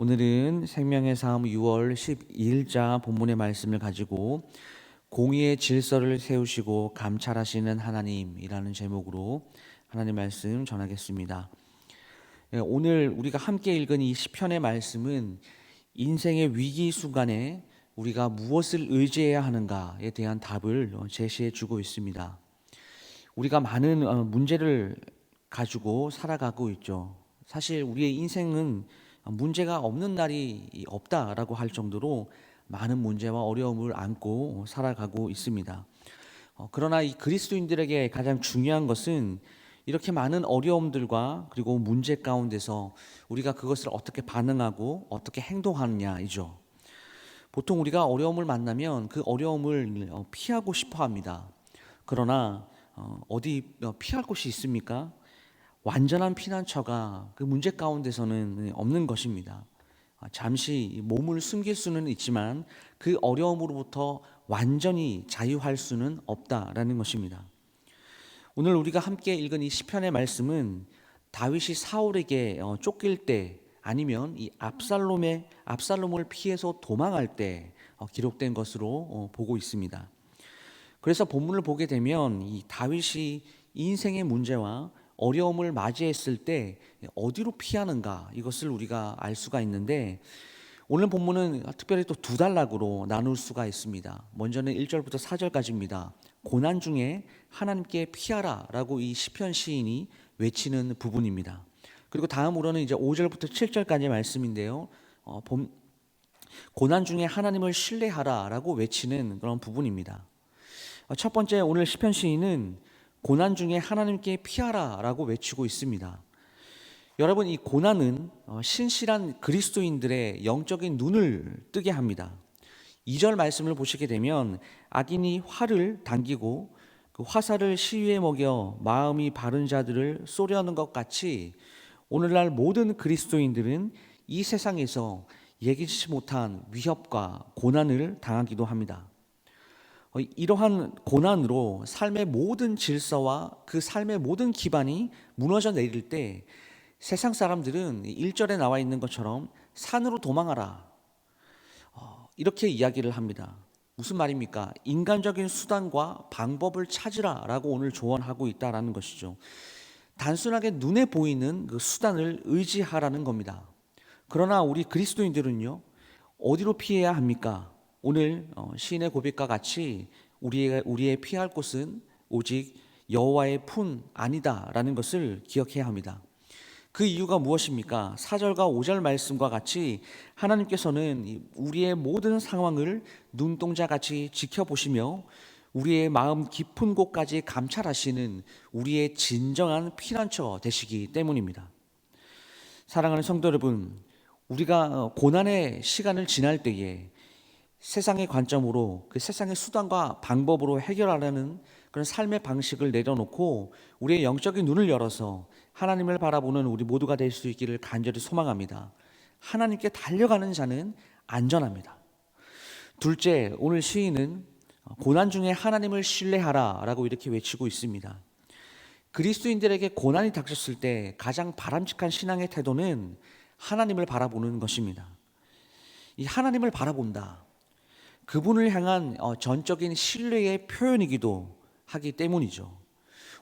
오늘은 생명의 삶 6월 12일자 본문의 말씀을 가지고 공의의 질서를 세우시고 감찰하시는 하나님이라는 제목으로 하나님 말씀 전하겠습니다. 오늘 우리가 함께 읽은 이 시편의 말씀은 인생의 위기 순간에 우리가 무엇을 의지해야 하는가에 대한 답을 제시해 주고 있습니다. 우리가 많은 문제를 가지고 살아가고 있죠. 사실 우리의 인생은 문제가 없는 날이 없다라고 할 정도로 많은 문제와 어려움을 안고 살아가고 있습니다. 그러나 이 그리스도인들에게 가장 중요한 것은 이렇게 많은 어려움들과 그리고 문제 가운데서 우리가 그것을 어떻게 반응하고 어떻게 행동하느냐이죠. 보통 우리가 어려움을 만나면 그 어려움을 피하고 싶어 합니다. 그러나 어디 피할 곳이 있습니까? 완전한 피난처가 그 문제 가운데서는 없는 것입니다. 잠시 몸을 숨길 수는 있지만 그 어려움으로부터 완전히 자유할 수는 없다라는 것입니다. 오늘 우리가 함께 읽은 이 시편의 말씀은 다윗이 사울에게 쫓길 때 아니면 이 압살롬을 피해서 도망할 때 기록된 것으로 보고 있습니다. 그래서 본문을 보게 되면 이 다윗이 인생의 문제와 어려움을 맞이했을 때 어디로 피하는가 이것을 우리가 알 수가 있는데, 오늘 본문은 특별히 또 두 단락으로 나눌 수가 있습니다. 먼저는 1절부터 4절까지입니다. 고난 중에 하나님께 피하라 라고 이 시편 시인이 외치는 부분입니다. 그리고 다음으로는 이제 5절부터 7절까지의 말씀인데요, 고난 중에 하나님을 신뢰하라 라고 외치는 그런 부분입니다. 첫 번째, 오늘 시편 시인은 고난 중에 하나님께 피하라 라고 외치고 있습니다. 여러분, 이 고난은 신실한 그리스도인들의 영적인 눈을 뜨게 합니다. 2절 말씀을 보시게 되면 악인이 활을 당기고 그 화살을 시위에 먹여 마음이 바른 자들을 쏘려는 것 같이 오늘날 모든 그리스도인들은 이 세상에서 예기치 못한 위협과 고난을 당하기도 합니다. 이러한 고난으로 삶의 모든 질서와 그 삶의 모든 기반이 무너져 내릴 때 세상 사람들은 1절에 나와 있는 것처럼 산으로 도망하라 이렇게 이야기를 합니다. 무슨 말입니까? 인간적인 수단과 방법을 찾으라 라고 오늘 조언하고 있다는 것이죠. 단순하게 눈에 보이는 그 수단을 의지하라는 겁니다. 그러나 우리 그리스도인들은요, 어디로 피해야 합니까? 오늘 시인의 고백과 같이 우리의 피할 곳은 오직 여호와의 품 아니다라는 것을 기억해야 합니다. 그 이유가 무엇입니까? 4절과 5절 말씀과 같이 하나님께서는 우리의 모든 상황을 눈동자같이 지켜보시며 우리의 마음 깊은 곳까지 감찰하시는 우리의 진정한 피난처 되시기 때문입니다. 사랑하는 성도 여러분, 우리가 고난의 시간을 지날 때에 세상의 관점으로 그 세상의 수단과 방법으로 해결하려는 그런 삶의 방식을 내려놓고 우리의 영적인 눈을 열어서 하나님을 바라보는 우리 모두가 될 수 있기를 간절히 소망합니다. 하나님께 달려가는 자는 안전합니다. 둘째, 오늘 시인은 고난 중에 하나님을 신뢰하라 라고 이렇게 외치고 있습니다. 그리스도인들에게 고난이 닥쳤을 때 가장 바람직한 신앙의 태도는 하나님을 바라보는 것입니다. 이 하나님을 바라본다, 그분을 향한 전적인 신뢰의 표현이기도 하기 때문이죠.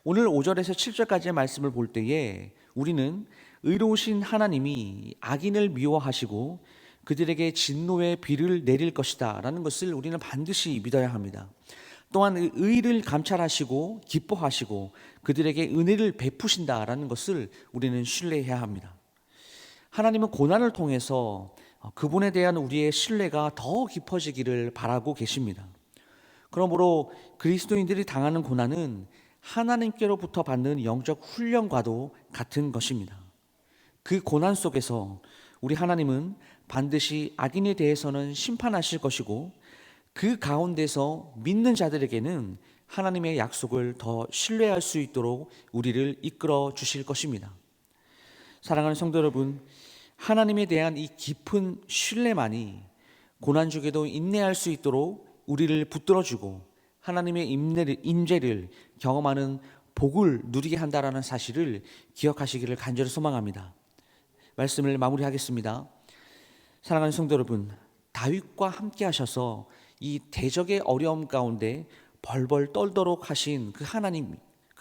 오늘 5절에서 7절까지의 말씀을 볼 때에 우리는 의로우신 하나님이 악인을 미워하시고 그들에게 진노의 비를 내릴 것이다 라는 것을 우리는 반드시 믿어야 합니다. 또한 의를 감찰하시고 기뻐하시고 그들에게 은혜를 베푸신다라는 것을 우리는 신뢰해야 합니다. 하나님은 고난을 통해서 그분에 대한 우리의 신뢰가 더 깊어지기를 바라고 계십니다. 그러므로 그리스도인들이 당하는 고난은 하나님께로부터 받는 영적 훈련과도 같은 것입니다. 그 고난 속에서 우리 하나님은 반드시 악인에 대해서는 심판하실 것이고 그 가운데서 믿는 자들에게는 하나님의 약속을 더 신뢰할 수 있도록 우리를 이끌어 주실 것입니다. 사랑하는 성도 여러분, 하나님에 대한 이 깊은 신뢰만이 고난 중에도 인내할 수 있도록 우리를 붙들어주고 하나님의 임재를 경험하는 복을 누리게 한다라는 사실을 기억하시기를 간절히 소망합니다. 말씀을 마무리하겠습니다. 사랑하는 성도 여러분, 다윗과 함께 하셔서 이 대적의 어려움 가운데 벌벌 떨도록 하신 그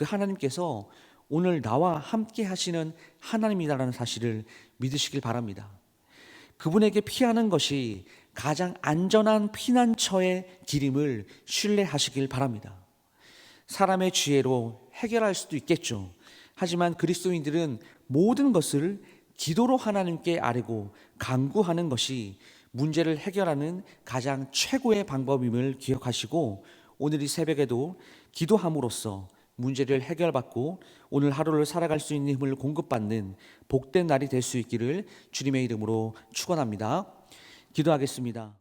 하나님께서 오늘 나와 함께 하시는 하나님이라는 사실을 믿으시길 바랍니다. 그분에게 피하는 것이 가장 안전한 피난처의 길임을 신뢰하시길 바랍니다. 사람의 지혜로 해결할 수도 있겠죠. 하지만 그리스도인들은 모든 것을 기도로 하나님께 아뢰고 간구하는 것이 문제를 해결하는 가장 최고의 방법임을 기억하시고 오늘 이 새벽에도 기도함으로써 문제를 해결받고 오늘 하루를 살아갈 수 있는 힘을 공급받는 복된 날이 될 수 있기를 주님의 이름으로 축원합니다. 기도하겠습니다.